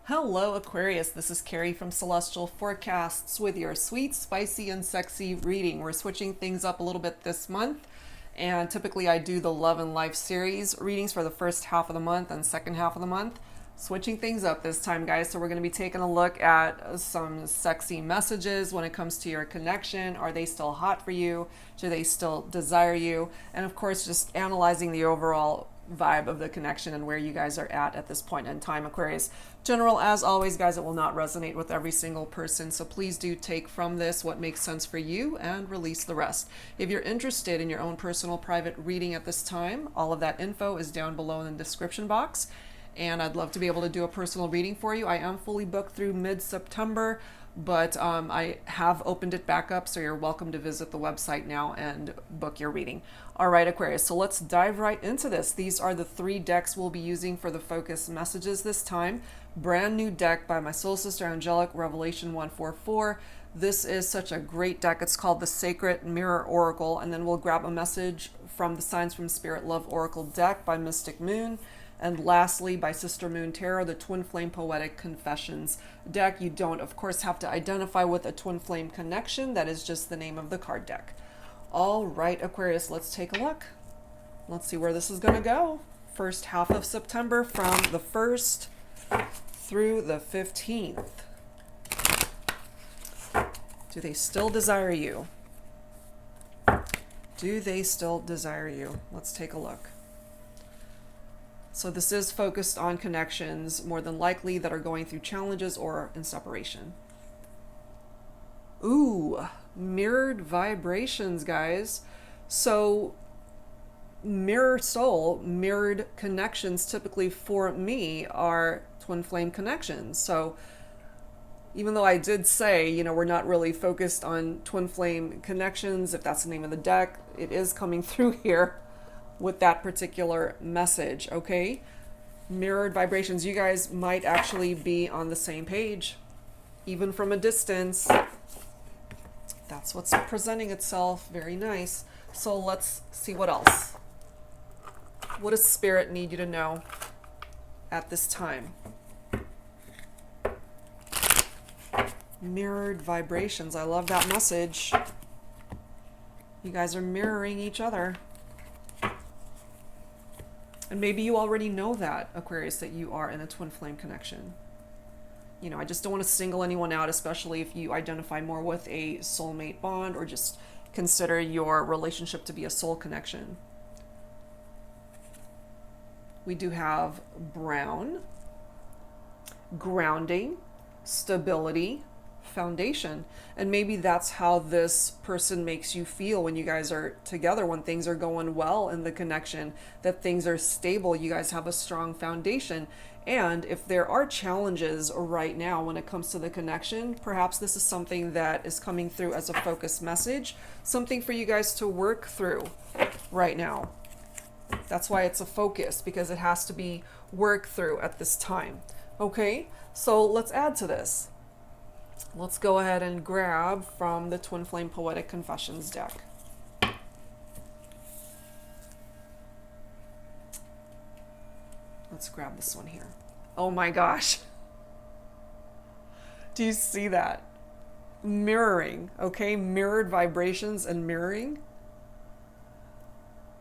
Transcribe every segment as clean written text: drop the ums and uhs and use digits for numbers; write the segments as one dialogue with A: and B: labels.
A: Hello Aquarius, this is Carrie from Celestial Forecasts with your sweet, spicy, and sexy reading. We're switching things up a little bit this month, and typically I do the Love and Life series readings for the first half of the month and second half of the month. Switching things up this time, guys, so we're going to be taking a look at some sexy messages when it comes to your connection. Are they still hot for you? Do they still desire you? And of course, just analyzing the overall vibe of the connection and where you guys are at this point in time, Aquarius. General, as always, guys, it will not resonate with every single person, so please do take from this what makes sense for you and release the rest. If you're interested in your own personal private reading at this time, all of that info is down below in the description box, and I'd love to be able to do a personal reading for you. I am fully booked through mid-September, but I have opened it back up, so you're welcome to visit the website now and book your reading. All right, Aquarius, so let's dive right into this. These are the 3 decks we'll be using for the focus messages this time. Brand new deck by my soul sister Angelic, Revelation 144. This is such a great deck. It's called the Sacred Mirror Oracle, and then we'll grab a message from the Signs from Spirit Love Oracle deck by Mystic Moon. And lastly, by Sister Moon Tarot, the Twin Flame Poetic Confessions deck. You don't, of course, have to identify with a twin flame connection. That is just the name of the card deck. All right, Aquarius, let's take a look. Let's see where this is going to go. First half of September from the 1st through the 15th. Do they still desire you? Do they still desire you? Let's take a look. So this is focused on connections, more than likely, that are going through challenges or in separation. Ooh, mirrored vibrations, guys. So mirror soul, mirrored connections typically for me are twin flame connections. So even though I did say, we're not really focused on twin flame connections, if that's the name of the deck, it is coming through here with that particular message, okay? Mirrored vibrations. You guys might actually be on the same page, even from a distance. That's what's presenting itself. Very nice. So let's see what else. What does Spirit need you to know at this time? Mirrored vibrations. I love that message. You guys are mirroring each other. And maybe you already know that, Aquarius, that you are in a twin flame connection. I just don't want to single anyone out, especially if you identify more with a soulmate bond or just consider your relationship to be a soul connection. We do have brown, grounding, stability, foundation. And maybe that's how this person makes you feel when you guys are together, when things are going well in the connection, that things are stable, you guys have a strong foundation. And if there are challenges right now when it comes to the connection, perhaps this is something that is coming through as a focus message, something for you guys to work through right now. That's why it's a focus, because it has to be worked through at this time. Okay, so let's add to this. Let's go ahead and grab from the Twin Flame Poetic Confessions deck. Let's grab this one here. Oh my gosh. Do you see that? Mirroring, okay? Mirrored vibrations and mirroring.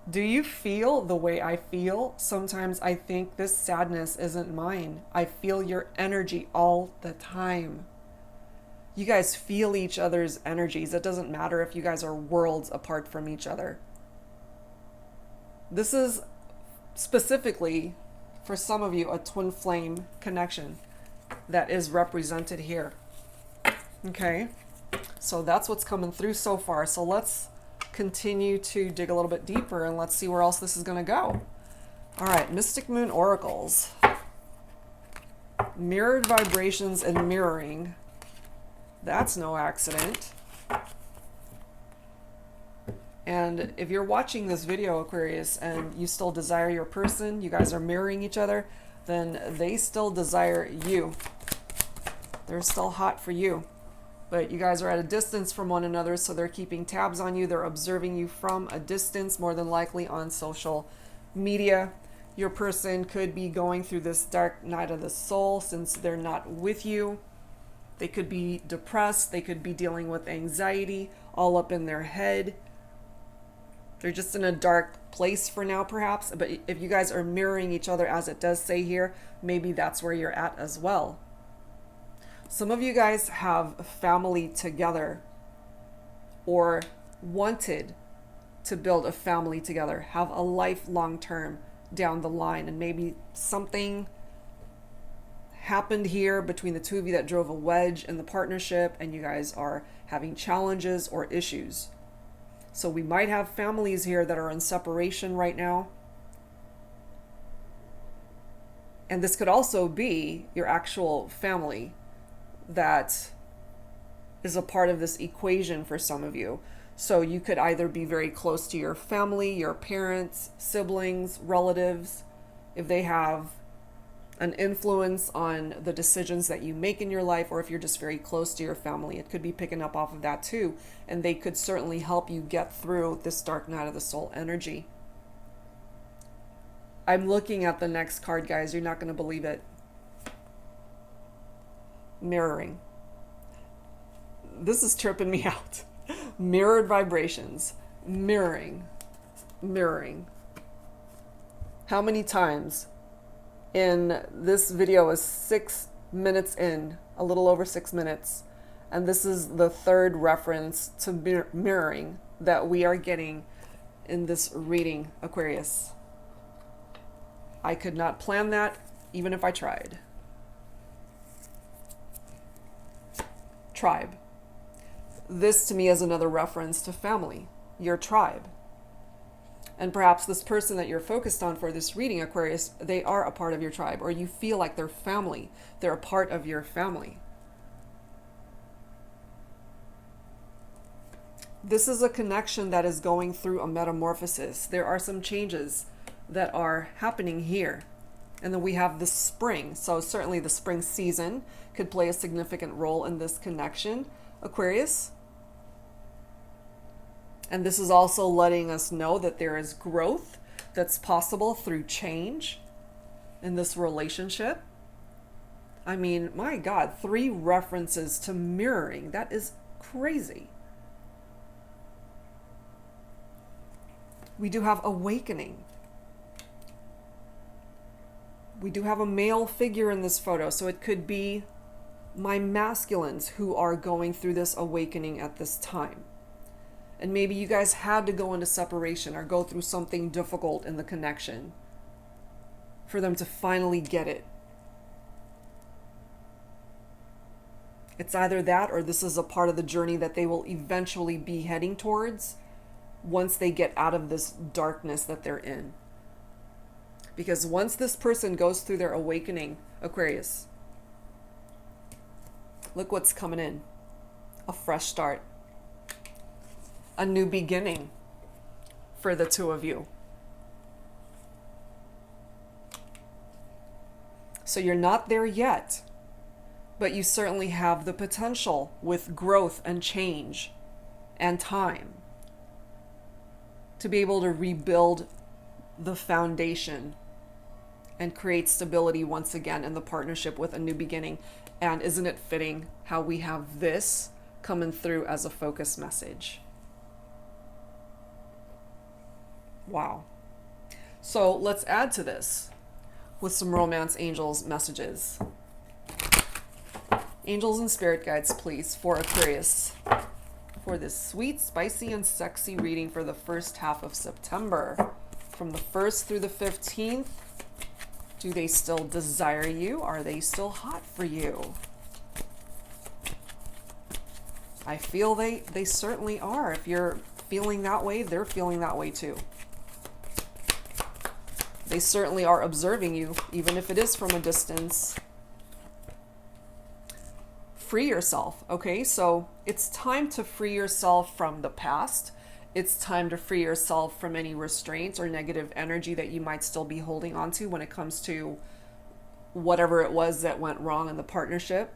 A: Do you feel the way I feel? Sometimes I think this sadness isn't mine. I feel your energy all the time. You guys feel each other's energies. It doesn't matter if you guys are worlds apart from each other. This is specifically, for some of you, a twin flame connection that is represented here. Okay, so that's what's coming through so far. So let's continue to dig a little bit deeper and let's see where else this is going to go. All right, Mystic Moon Oracles. Mirrored vibrations and mirroring. That's no accident. And if you're watching this video, Aquarius, and you still desire your person, you guys are mirroring each other, then they still desire you. They're still hot for you. But you guys are at a distance from one another, so they're keeping tabs on you. They're observing you from a distance, more than likely on social media. Your person could be going through this dark night of the soul since they're not with you. They could be depressed. They could be dealing with anxiety all up in their head. They're just in a dark place for now, perhaps. But if you guys are mirroring each other, as it does say here, maybe that's where you're at as well. Some of you guys have family together or wanted to build a family together, have a life long term down the line, and maybe something happened here between the two of you that drove a wedge in the partnership, and you guys are having challenges or issues. So we might have families here that are in separation right now. And this could also be your actual family that is a part of this equation for some of you. So you could either be very close to your family, your parents, siblings, relatives, if they have an influence on the decisions that you make in your life, or if you're just very close to your family, it could be picking up off of that too. And they could certainly help you get through this dark night of the soul energy. I'm looking at the next card, guys. You're not going to believe it. Mirroring. This is tripping me out. Mirrored vibrations. Mirroring. Mirroring. How many times in this video is 6 minutes in, a little over 6 minutes, and this is the third reference to mirroring that we are getting in this reading, Aquarius. I could not plan that, even if I tried. Tribe. This to me is another reference to family, your tribe. And perhaps this person that you're focused on for this reading, Aquarius, they are a part of your tribe, or you feel like they're family. They're a part of your family. This is a connection that is going through a metamorphosis. There are some changes that are happening here. And then we have the spring. So certainly the spring season could play a significant role in this connection, Aquarius. And this is also letting us know that there is growth that's possible through change in this relationship. I mean, my God, 3 references to mirroring. That is crazy. We do have awakening. We do have a male figure in this photo, so it could be my masculines who are going through this awakening at this time. And maybe you guys had to go into separation or go through something difficult in the connection for them to finally get it. It's either that, or this is a part of the journey that they will eventually be heading towards once they get out of this darkness that they're in. Because once this person goes through their awakening, Aquarius, look what's coming in. A fresh start. A new beginning for the two of you. So you're not there yet, but you certainly have the potential with growth and change and time to be able to rebuild the foundation and create stability once again in the partnership with a new beginning. And isn't it fitting how we have this coming through as a focus message? Wow. So let's add to this with some romance angels messages. Angels and spirit guides, please, for Aquarius, for this sweet, spicy, and sexy reading for the first half of September. From the 1st through the 15th, do they still desire you? Are they still hot for you? I feel they certainly are. If you're feeling that way, they're feeling that way too. They certainly are observing you, even if it is from a distance. Free yourself, okay? So it's time to free yourself from the past. It's time to free yourself from any restraints or negative energy that you might still be holding on to when it comes to whatever it was that went wrong in the partnership.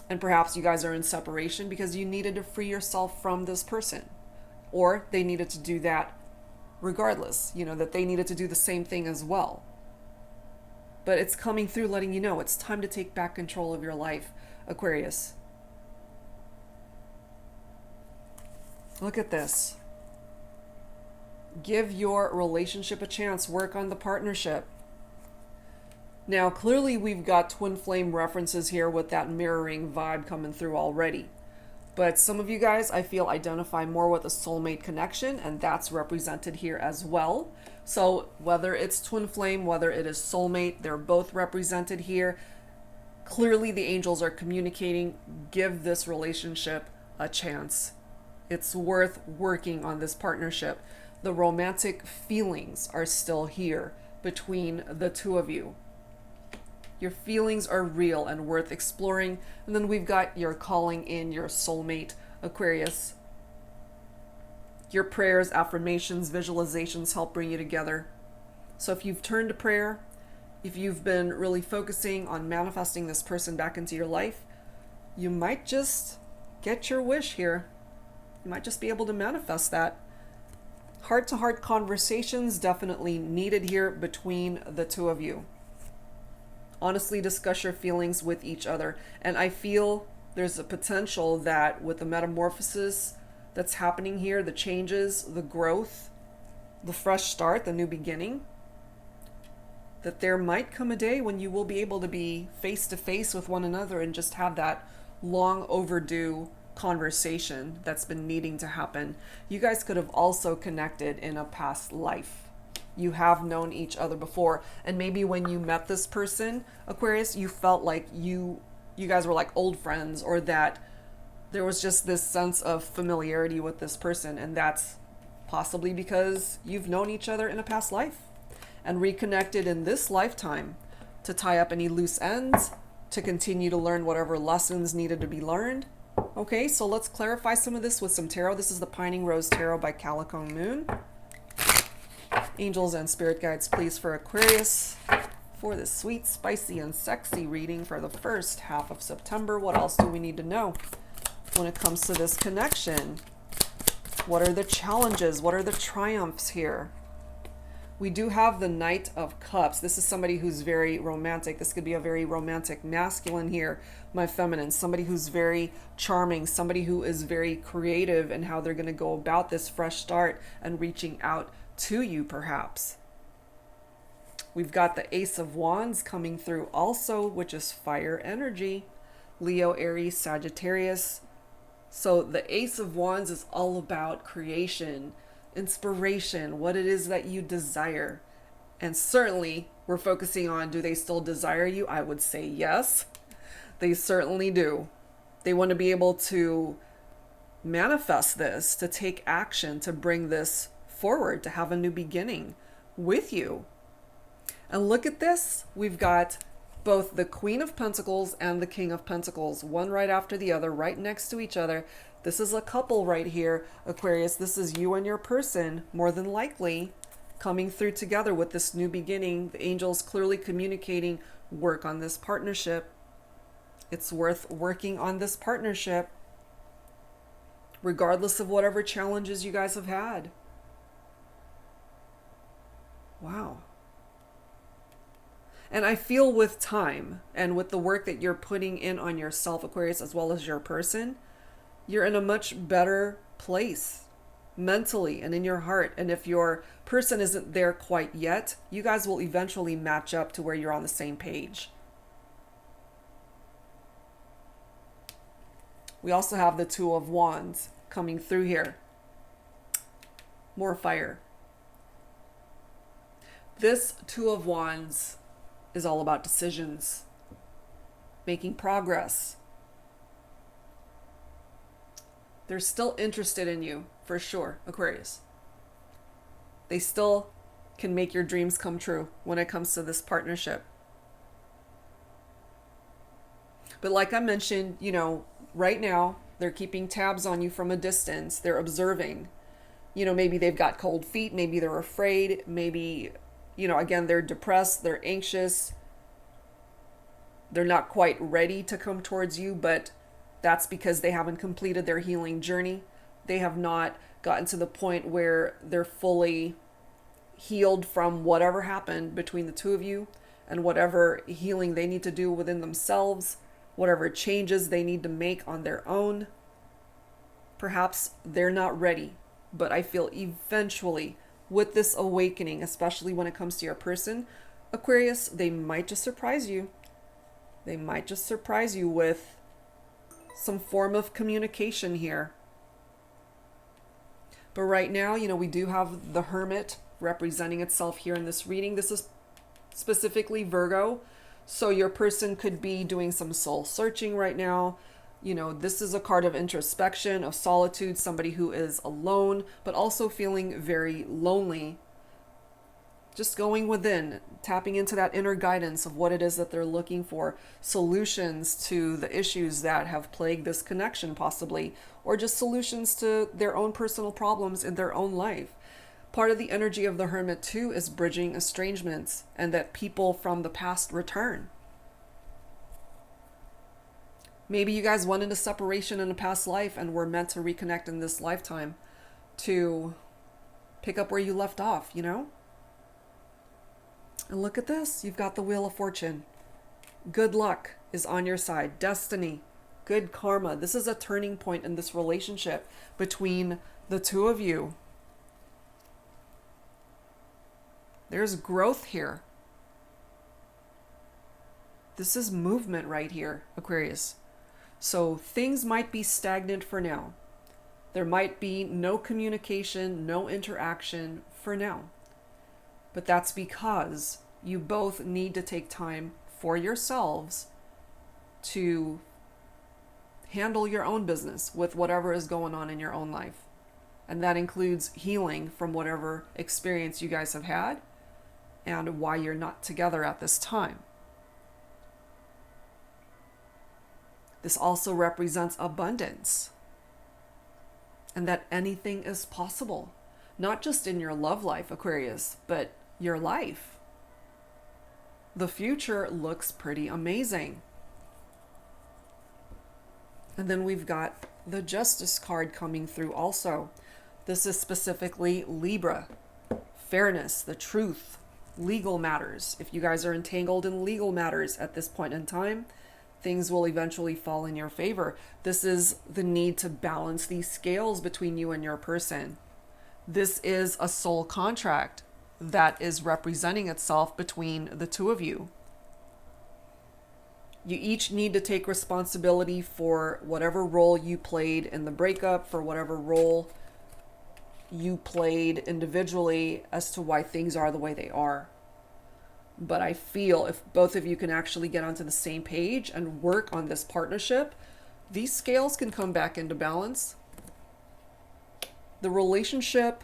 A: And perhaps you guys are in separation because you needed to free yourself from this person, or they needed to do that regardless, that they needed to do the same thing as well. But it's coming through letting you know it's time to take back control of your life, Aquarius. Look at this. Give your relationship a chance. Work on the partnership. Now, clearly we've got twin flame references here with that mirroring vibe coming through already. But some of you guys, I feel, identify more with a soulmate connection, and that's represented here as well. So whether it's twin flame, whether it is soulmate, they're both represented here. Clearly the angels are communicating, give this relationship a chance. It's worth working on this partnership. The romantic feelings are still here between the two of you. Your feelings are real and worth exploring. And then we've got your calling in your soulmate, Aquarius. Your prayers, affirmations, visualizations help bring you together. So if you've turned to prayer, if you've been really focusing on manifesting this person back into your life, you might just get your wish here. You might just be able to manifest that. Heart-to-heart conversations definitely needed here between the two of you. Honestly discuss your feelings with each other. And I feel there's a potential that with the metamorphosis that's happening here, the changes, the growth, the fresh start, the new beginning, that there might come a day when you will be able to be face to face with one another and just have that long overdue conversation that's been needing to happen. You guys could have also connected in a past life. You have known each other before, and maybe when you met this person, Aquarius, you felt like you guys were like old friends, or that there was just this sense of familiarity with this person, and that's possibly because you've known each other in a past life and reconnected in this lifetime to tie up any loose ends, to continue to learn whatever lessons needed to be learned. Okay, so let's clarify some of this with some tarot. This is the Pining Rose Tarot by Calico Moon. Angels and spirit guides, please, for Aquarius for this sweet, spicy, and sexy reading for the first half of September. What else do we need to know when it comes to this connection? What are the challenges? What are the triumphs here? We do have the Knight of Cups. This is somebody who's very romantic. This could be a very romantic masculine here, my feminine. Somebody who's very charming. Somebody who is very creative in how they're going to go about this fresh start and reaching out to you, perhaps. We've got the Ace of Wands coming through also, which is fire energy. Leo, Aries, Sagittarius. So the Ace of Wands is all about creation, inspiration, what it is that you desire. And certainly we're focusing on, do they still desire you? I would say yes, they certainly do. They want to be able to manifest this, to take action, to bring this forward, to have a new beginning with you. And look at this. We've got both the Queen of Pentacles and the King of Pentacles, one right after the other, right next to each other. This is a couple right here, Aquarius. This is you and your person, more than likely, coming through together with this new beginning. The angels clearly communicating, work on this partnership. It's worth working on this partnership, regardless of whatever challenges you guys have had. Wow. And I feel with time and with the work that you're putting in on yourself, Aquarius, as well as your person, you're in a much better place mentally and in your heart. And if your person isn't there quite yet, you guys will eventually match up to where you're on the same page. We also have the Two of Wands coming through here. More fire. This Two of Wands is all about decisions, making progress. They're still interested in you, for sure, Aquarius. They still can make your dreams come true when it comes to this partnership. But like I mentioned, right now, they're keeping tabs on you from a distance. They're observing. Maybe they've got cold feet. Maybe they're afraid. Maybe, again, they're depressed. They're anxious. They're not quite ready to come towards you, but that's because they haven't completed their healing journey. They have not gotten to the point where they're fully healed from whatever happened between the two of you and whatever healing they need to do within themselves, whatever changes they need to make on their own. Perhaps they're not ready, but I feel eventually with this awakening, especially when it comes to your person, Aquarius, they might just surprise you. They might just surprise you with some form of communication here. But right now, we do have the Hermit representing itself here in this reading. This is specifically Virgo. So your person could be doing some soul searching right now. This is a card of introspection, of solitude, somebody who is alone, but also feeling very lonely. Just going within, tapping into that inner guidance of what it is that they're looking for, solutions to the issues that have plagued this connection possibly, or just solutions to their own personal problems in their own life. Part of the energy of the Hermit too is bridging estrangements and that people from the past return. Maybe you guys went into separation in a past life and were meant to reconnect in this lifetime to pick up where you left off, And look at this. You've got the Wheel of Fortune. Good luck is on your side. Destiny. Good karma. This is a turning point in this relationship between the two of you. There's growth here. This is movement right here, Aquarius. So things might be stagnant for now. There might be no communication, no interaction for now. But that's because you both need to take time for yourselves to handle your own business with whatever is going on in your own life. And that includes healing from whatever experience you guys have had and why you're not together at this time. This also represents abundance and that anything is possible, not just in your love life, Aquarius, but your life. The future looks pretty amazing. And then we've got the Justice card coming through also. This is specifically Libra, fairness, the truth, legal matters. If you guys are entangled in legal matters at this point in time, things will eventually fall in your favor. This is the need to balance these scales between you and your person. This is a soul contract that is representing itself between the two of you. You each need to take responsibility for whatever role you played in the breakup, for whatever role you played individually as to why things are the way they are. But I feel if both of you can actually get onto the same page and work on this partnership, these scales can come back into balance. The relationship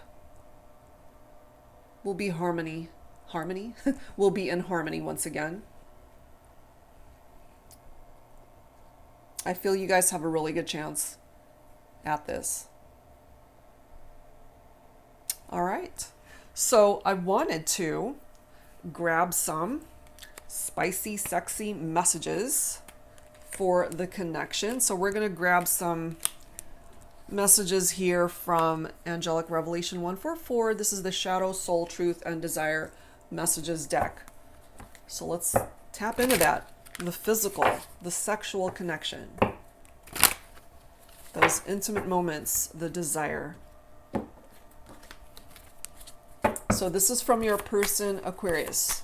A: will be harmony will be in harmony once again. I feel you guys have a really good chance at this. All right. So I wanted to grab some spicy, sexy messages for the connection. So we're going to grab some messages here from Angelic Revelation 144. This is the Shadow, Soul, Truth, and Desire messages deck. So let's tap into that. The physical, the sexual connection, those intimate moments, the desire. So this is from your person, Aquarius.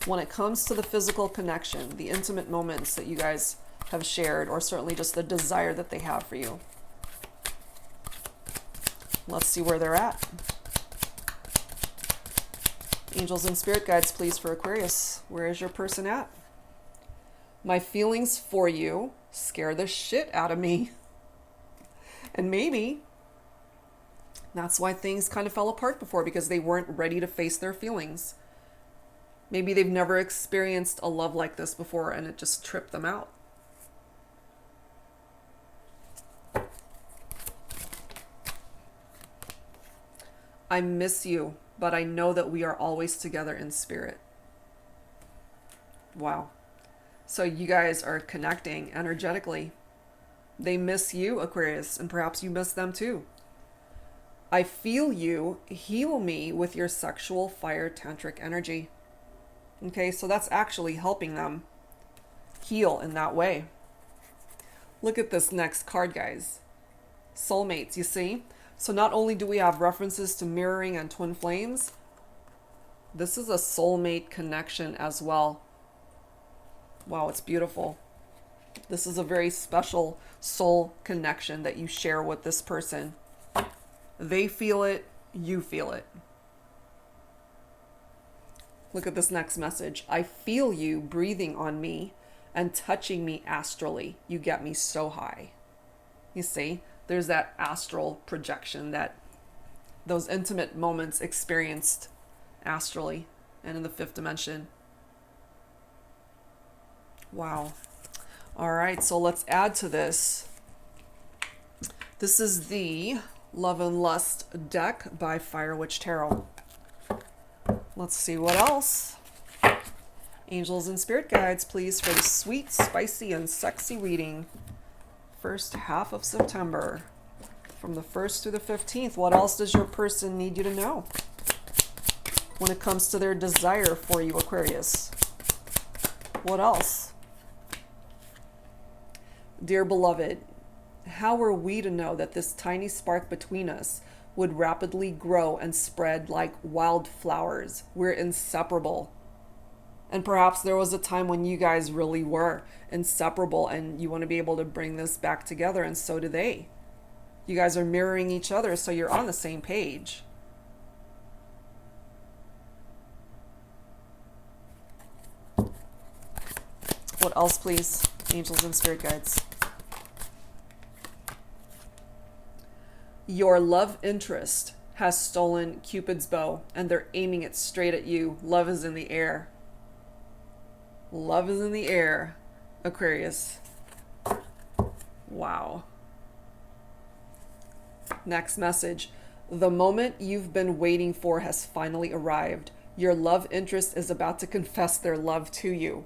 A: When it comes to the physical connection, the intimate moments that you guys have shared, or certainly just the desire that they have for you. Let's see where they're at. Angels and spirit guides, please, for Aquarius. Where is your person at? My feelings for you scare the shit out of me. And maybe that's why things kind of fell apart before, because they weren't ready to face their feelings. Maybe they've never experienced a love like this before and it just tripped them out. I miss you, but I know that we are always together in spirit. Wow. So you guys are connecting energetically. They miss you, Aquarius, and perhaps you miss them too. I feel you. Heal me with your sexual fire tantric energy. Okay, so that's actually helping them heal in that way. Look at this next card, guys. Soulmates, you see? So not only do we have references to mirroring and twin flames, this is a soulmate connection as well. Wow, it's beautiful. This is a very special soul connection that you share with this person. They feel it, you feel it. Look at this next message. I feel you breathing on me and touching me astrally. You get me so high. You see, there's that astral projection, that those intimate moments experienced astrally and in the fifth dimension. Wow. All right, so let's add to this. This is the Love and Lust deck by Fire Witch Tarot. Let's see what else. Angels and spirit guides, please, for the sweet, spicy, and sexy reading. First half of September. From the 1st through the 15th, what else does your person need you to know when it comes to their desire for you, Aquarius? What else? Dear beloved, how are we to know that this tiny spark between us would rapidly grow and spread like wildflowers? We're inseparable. And perhaps there was a time when you guys really were inseparable, and you want to be able to bring this back together, and so do they. You guys are mirroring each other, so you're on the same page. What else, please, angels and spirit guides? Your love interest has stolen Cupid's bow, and they're aiming it straight at you. Love is in the air. Love is in the air, Aquarius. Wow. Next message. The moment you've been waiting for has finally arrived. Your love interest is about to confess their love to you.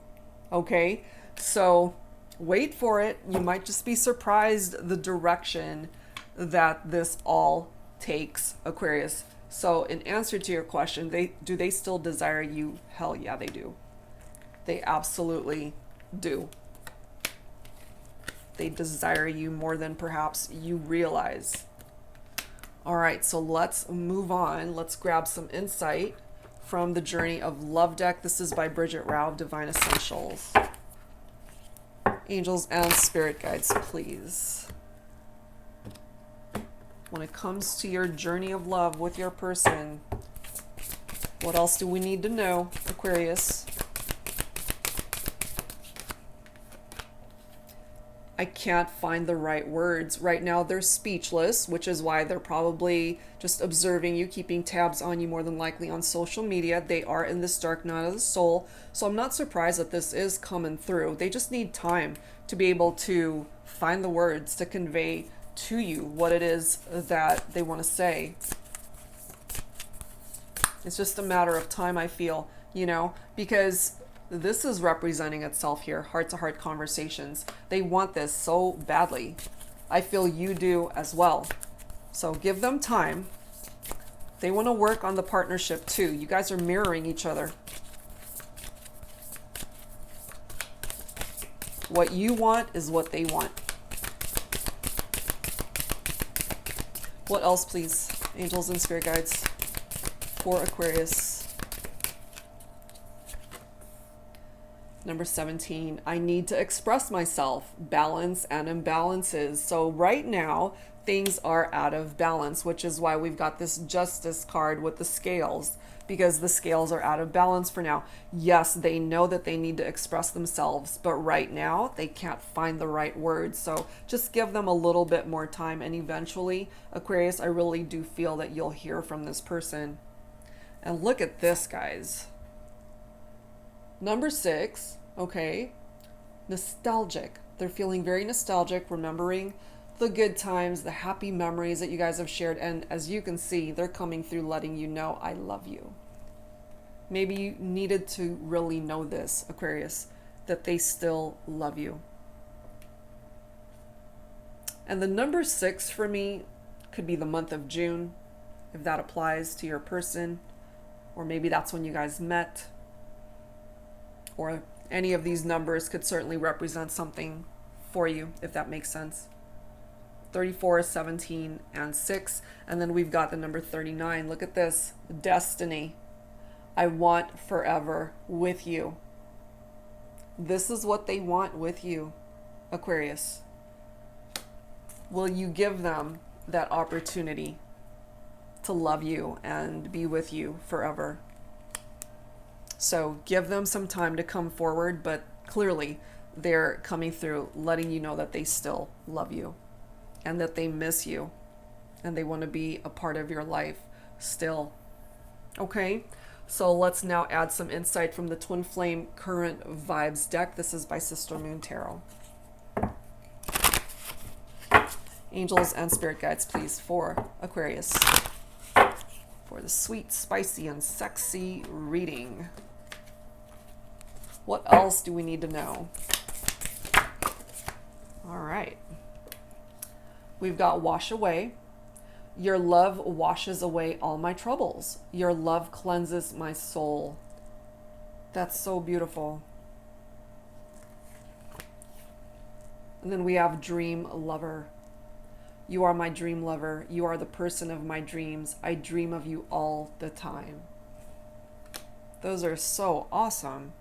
A: Okay? So wait for it. You might just be surprised the direction that this all takes, Aquarius. So in answer to your question, do they still desire you? Hell yeah, they do. They absolutely do. They desire you more than perhaps you realize. All right, so let's move on. Let's grab some insight from the Journey of Love deck. This is by Bridget Rao of Divine Essentials. Angels and spirit guides, please. When it comes to your journey of love with your person, what else do we need to know, Aquarius? I can't find the right words. Right now they're speechless, which is why they're probably just observing you, keeping tabs on you more than likely on social media. They are in this dark night of the soul. So I'm not surprised that this is coming through. They just need time to be able to find the words to convey to you what it is that they want to say. It's just a matter of time, I feel, because this is representing itself here, heart-to-heart conversations. They want this so badly. I feel you do as well. So give them time. They want to work on the partnership too. You guys are mirroring each other. What you want is what they want. What else, please, angels and spirit guides, for Aquarius? Number 17, I need to express myself, balance and imbalances. So right now, things are out of balance, which is why we've got this justice card with the scales, because the scales are out of balance for now. Yes, they know that they need to express themselves, but right now they can't find the right words. So just give them a little bit more time, and eventually, Aquarius, I really do feel that you'll hear from this person. And look at this, guys. Number 6, okay, nostalgic. They're feeling very nostalgic, remembering the good times, the happy memories that you guys have shared. And as you can see, they're coming through letting you know, I love you. Maybe you needed to really know this, Aquarius, that they still love you. And the number 6 for me could be the month of June. if that applies to your person, or maybe that's when you guys met, or any of these numbers could certainly represent something for you, if that makes sense. 34, 17, and 6. And then we've got the number 39. Look at this. Destiny. I want forever with you. This is what they want with you, Aquarius. Will you give them that opportunity to love you and be with you forever? So give them some time to come forward, but clearly they're coming through, letting you know that they still love you and that they miss you and they want to be a part of your life still. Okay, so let's now add some insight from the Twin Flame Current Vibes deck. This is by Sister Moon Tarot. Angels and spirit guides, please, for Aquarius, for the sweet, spicy, and sexy reading. What else do we need to know? All right. We've got wash away. Your love washes away all my troubles. Your love cleanses my soul. That's so beautiful. And then we have dream lover. You are my dream lover. You are the person of my dreams. I dream of you all the time. Those are so awesome.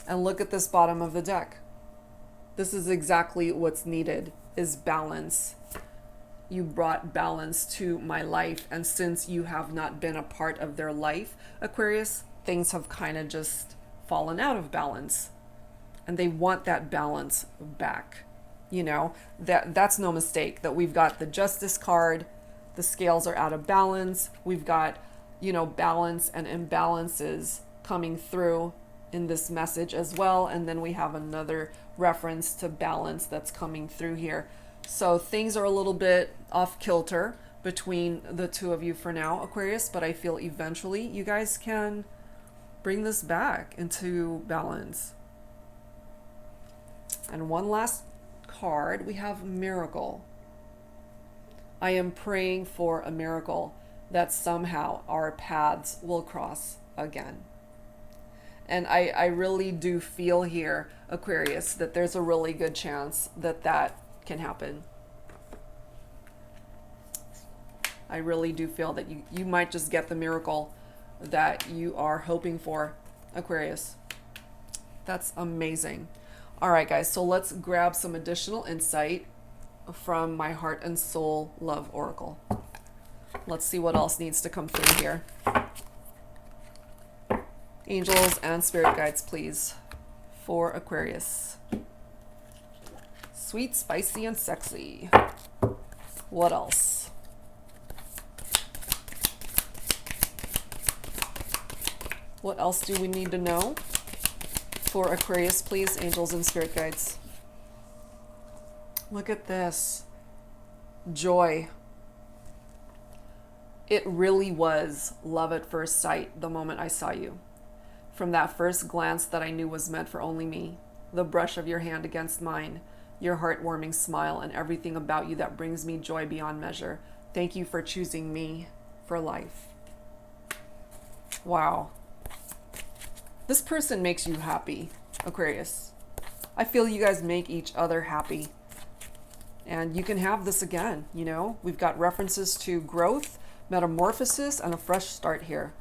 A: And look at this bottom of the deck. This is exactly what's needed, is balance. You brought balance to my life. And since you have not been a part of their life, Aquarius, things have kind of just fallen out of balance. And they want that balance back. You know, that's no mistake that we've got the Justice card. The scales are out of balance. We've got, you know, balance and imbalances coming through in this message as well. And then we have another reference to balance that's coming through here. So things are a little bit off kilter between the two of you for now, Aquarius, but I feel eventually you guys can bring this back into balance. And one last card, we have miracle. I am praying for a miracle that somehow our paths will cross again. And I really do feel here, Aquarius, that there's a really good chance that that can happen. I really do feel that you might just get the miracle that you are hoping for, Aquarius. That's amazing. All right, guys, so let's grab some additional insight from my Heart and Soul Love Oracle. Let's see what else needs to come through here. Angels and spirit guides, please, for Aquarius. Sweet, spicy, and sexy. What else? What else do we need to know? For Aquarius, please, angels and spirit guides. Look at this. Joy. It really was love at first sight the moment I saw you. From that first glance that I knew was meant for only me, the brush of your hand against mine, your heartwarming smile, and everything about you that brings me joy beyond measure. Thank you for choosing me for life. Wow. This person makes you happy, Aquarius. I feel you guys make each other happy. And you can have this again, you know? We've got references to growth, metamorphosis, and a fresh start here.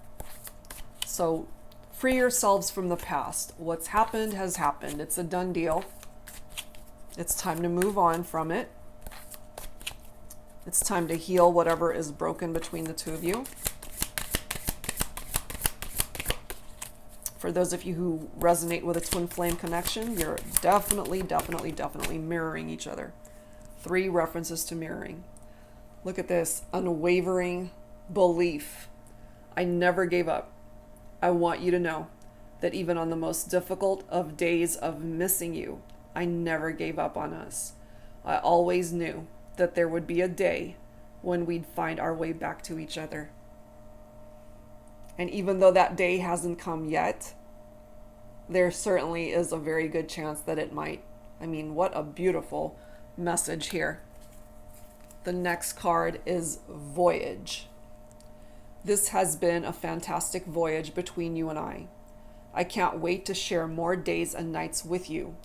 A: So free yourselves from the past. What's happened has happened. It's a done deal. It's time to move on from it. It's time to heal whatever is broken between the two of you. For those of you who resonate with a twin flame connection, you're definitely mirroring each other. 3 references to mirroring. Look at this. Unwavering belief. I never gave up. I want you to know that even on the most difficult of days of missing you, I never gave up on us. I always knew that there would be a day when we'd find our way back to each other. And even though that day hasn't come yet, there certainly is a very good chance that it might. I mean, what a beautiful message here. The next card is Voyage. This has been a fantastic voyage between you and I. I can't wait to share more days and nights with you,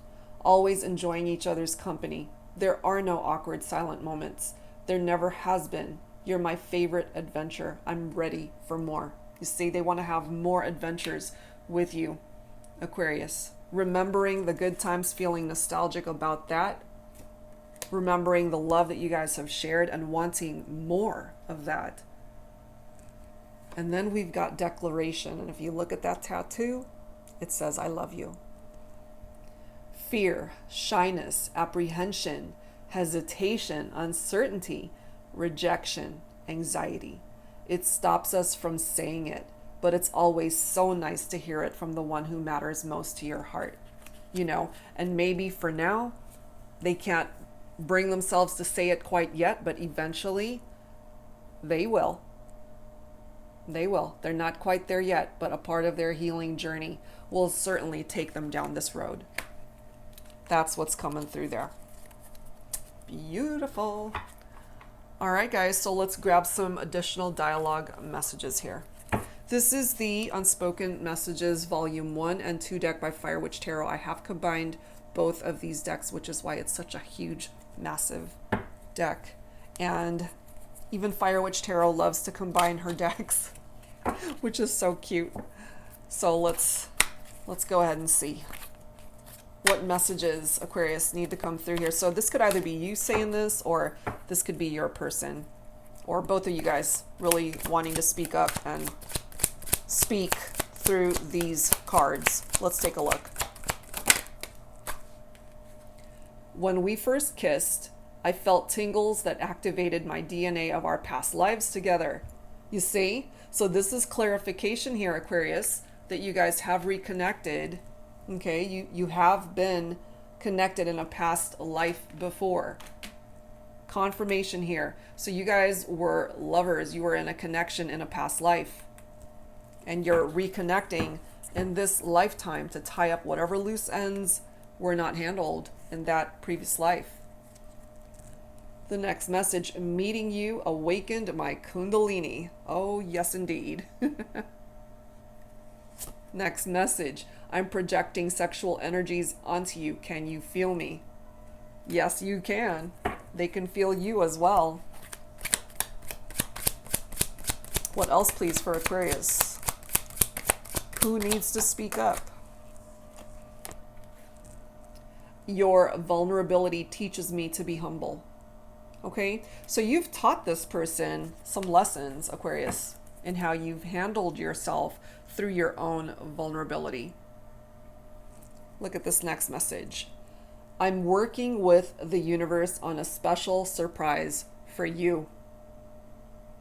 A: always enjoying each other's company. There are no awkward silent moments. There never has been. You're my favorite adventure. I'm ready for more. You see, they want to have more adventures with you, Aquarius. Remembering the good times, feeling nostalgic about that. Remembering the love that you guys have shared and wanting more of that. And then we've got declaration. And if you look at that tattoo, it says, I love you. Fear, shyness, apprehension, hesitation, uncertainty, rejection, anxiety. It stops us from saying it, but it's always so nice to hear it from the one who matters most to your heart, and maybe for now, they can't bring themselves to say it quite yet, but eventually they will. They will. They're not quite there yet, but a part of their healing journey will certainly take them down this road. That's what's coming through there. Beautiful. All right, guys, so let's grab some additional dialogue messages here. This is the Unspoken Messages Volume 1 and 2 deck by Fire Witch Tarot. I have combined both of these decks, which is why it's such a huge, massive deck. And even Fire Witch Tarot loves to combine her decks, which is so cute. So let's go ahead and see what messages, Aquarius, need to come through here. So this could either be you saying this, or this could be your person, or both of you guys really wanting to speak up and speak through these cards. Let's take a look. When we first kissed, I felt tingles that activated my DNA of our past lives together. You see? So this is clarification here, Aquarius, that you guys have reconnected. Okay, you have been connected in a past life before. Confirmation here. So you guys were lovers. You were in a connection in a past life. And you're reconnecting in this lifetime to tie up whatever loose ends were not handled in that previous life. The next message, meeting you awakened my Kundalini. Oh, yes, indeed. Next message, I'm projecting sexual energies onto you. Can you feel me? Yes, you can. They can feel you as well. What else, please, for Aquarius? Who needs to speak up? Your vulnerability teaches me to be humble. Okay, so you've taught this person some lessons, Aquarius, in how you've handled yourself through your own vulnerability. Look at this next message. I'm working with the universe on a special surprise for you.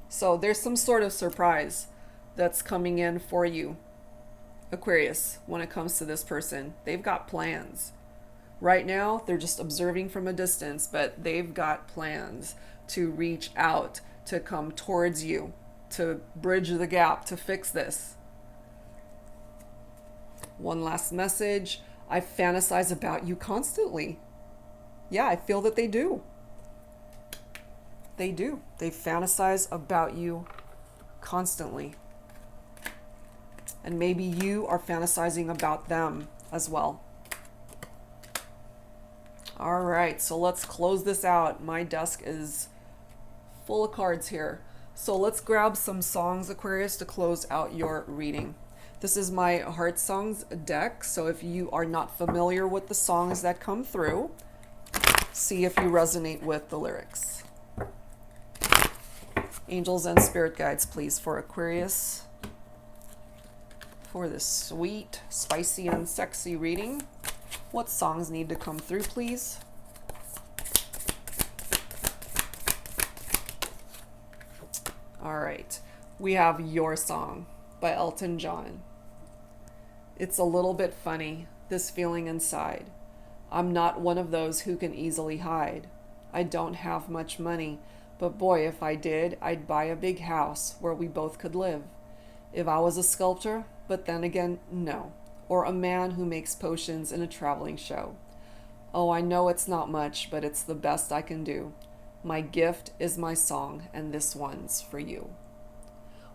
A: So there's some sort of surprise that's coming in for you, Aquarius, when it comes to this person. They've got plans. Right now, they're just observing from a distance, but they've got plans to reach out, to come towards you, to bridge the gap, to fix this. One last message. I fantasize about you constantly. Yeah, I feel that they do. They do. They fantasize about you constantly. And maybe you are fantasizing about them as well. All right, so let's close this out. My desk is full of cards here. So let's grab some songs, Aquarius, to close out your reading. This is my Heart Songs deck, so if you are not familiar with the songs that come through, see if you resonate with the lyrics. Angels and spirit guides, please, for Aquarius, for this sweet, spicy, and sexy reading. What songs need to come through, please? All right, we have Your Song by Elton John. It's a little bit funny, this feeling inside. I'm not one of those who can easily hide. I don't have much money, but boy, if I did, I'd buy a big house where we both could live. If I was a sculptor, but then again, no. Or a man who makes potions in a traveling show. Oh, I know it's not much, but it's the best I can do. My gift is my song, and this one's for you.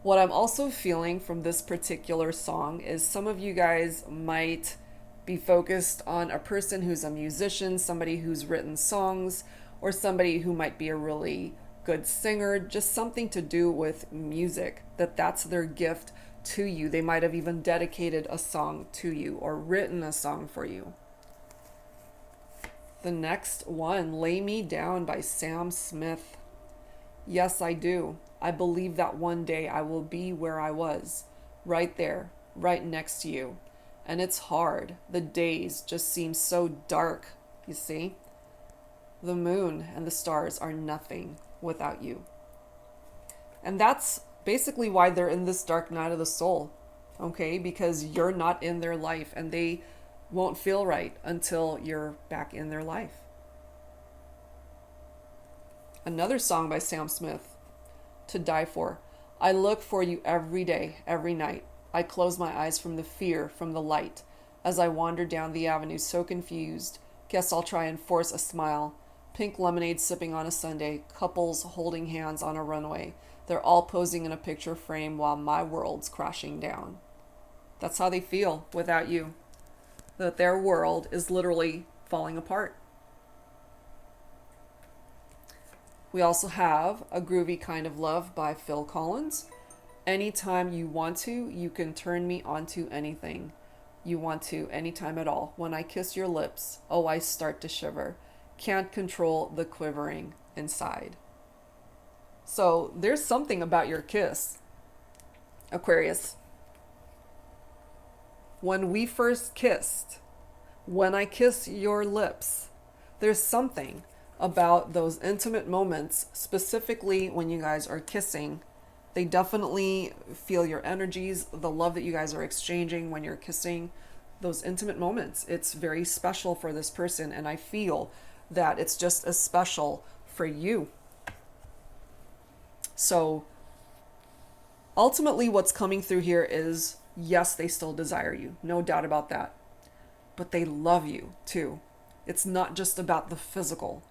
A: What I'm also feeling from this particular song is some of you guys might be focused on a person who's a musician, somebody who's written songs, or somebody who might be a really good singer, just something to do with music, that's their gift to you. They might have even dedicated a song to you or written a song for you. The next one, Lay Me Down by Sam Smith. Yes, I do. I believe that one day I will be where I was, right there, right next to you. And it's hard. The days just seem so dark, you see? The moon and the stars are nothing without you. And that's basically why they're in this dark night of the soul, okay? Because you're not in their life and they won't feel right until you're back in their life. Another song by Sam Smith, To Die For. I look for you every day, every night. I close my eyes from the fear, from the light. As I wander down the avenue so confused, guess I'll try and force a smile. Pink lemonade sipping on a Sunday, couples holding hands on a runway. They're all posing in a picture frame while my world's crashing down. That's how they feel without you. That their world is literally falling apart. We also have A Groovy Kind of Love by Phil Collins. Anytime you want to, you can turn me onto anything you want to, anytime at all. When I kiss your lips, oh, I start to shiver. Can't control the quivering inside. So there's something about your kiss, Aquarius. When we first kissed, when I kiss your lips, there's something about those intimate moments, specifically when you guys are kissing. They definitely feel your energies, the love that you guys are exchanging when you're kissing, those intimate moments. It's very special for this person, and I feel that it's just as special for you. So ultimately what's coming through here is, yes, they still desire you, no doubt about that, but they love you too. It's not just about the physical.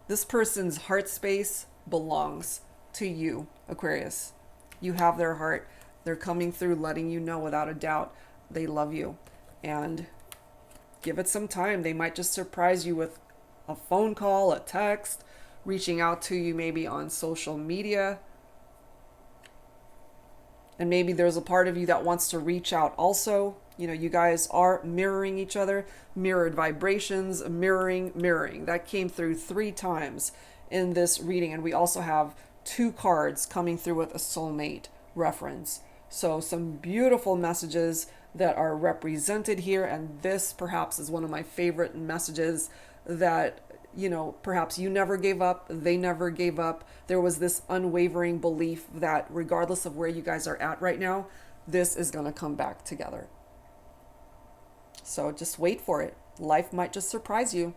A: This person's heart space belongs to you, Aquarius. You have their heart. They're coming through, letting you know without a doubt they love you. And give it some time. They might just surprise you with a phone call, a text, reaching out to you maybe on social media. And maybe there's a part of you that wants to reach out also. You know, you guys are mirroring each other, mirrored vibrations, mirroring. That came through 3 times in this reading. And we also have 2 cards coming through with a soulmate reference. So some beautiful messages that are represented here. And this perhaps is one of my favorite messages that, you know, perhaps you never gave up, they never gave up. There was this unwavering belief that regardless of where you guys are at right now, this is going to come back together. So just wait for it. Life might just surprise you.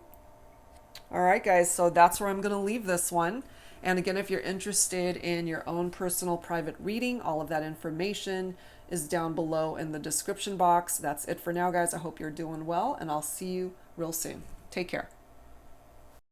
A: All right, guys. So that's where I'm going to leave this one. And again, if you're interested in your own personal private reading, all of that information is down below in the description box. That's it for now, guys. I hope you're doing well, and I'll see you real soon. Take care.